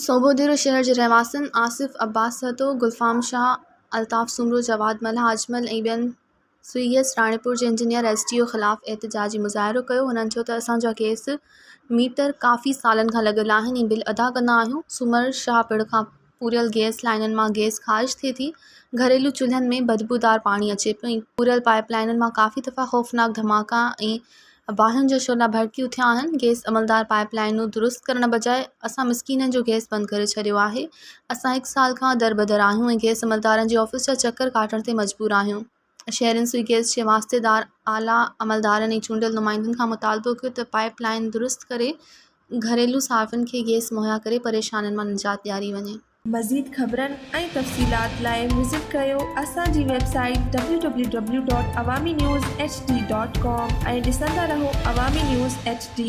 सोबोदिरो शहर जे रहवासियुनि आसिफ़ अब्बास सतो, गुलफ़ाम शाह, अल्ताफ़ सुमरो, जवाद मल्हा, अजमल ऐं ॿियनि सीएस राणीपुर जे इंजीनियर एसडीओ ख़िलाफ़ एहतिजाजी मुज़ाहिरो कयो। हुननि चयो त असांजा केस मीटर काफ़ी सालनि खां लॻल आहिनि ऐं बिल अदा कंदा आहियूं। सूमर शाह पिण खां पूरियल गैस लाइननि मां गैस ख़ारिज थिए थी। घरेलू चुल्हनि में बदबूदार पाणी अचे पियो ऐं पूरियल पाइप लाइननि मां काफ़ी दफ़ा ख़ौफ़नाक धमाका ऐं बाहियुनि जा शोला भड़कियूं थिया आहिनि। गैस अमलदार पाइप लाइनूं दुरुस्त करण बजाए असां मिसकीननि जो गैस बंदि करे छॾियो आहे। असां 1 साल खां दर-बदर आहियूं ऐं गैस अमलदारनि जे ऑफिस जा चकर काटण ते मजबूर आहियूं। शहरनि सुई गैस जे वास्तेदार आला अमलदारनि ऐं चूंडियल नुमाइंदनि खां मुतालबो कयो त पाइप लाइन दुरुस्त करे घरेलू साफ़िन खे गैस मुहैया करे परेशानियुनि मां निजात ॾियारी वञे। मज़ीद ख़बरनि ऐं तफ़सीलात लाइ विज़िट कयो असांजी वेबसाइट www.awamiNewsHD.com ऐं ॾिसंदा रहो अवामी न्यूज़ HD।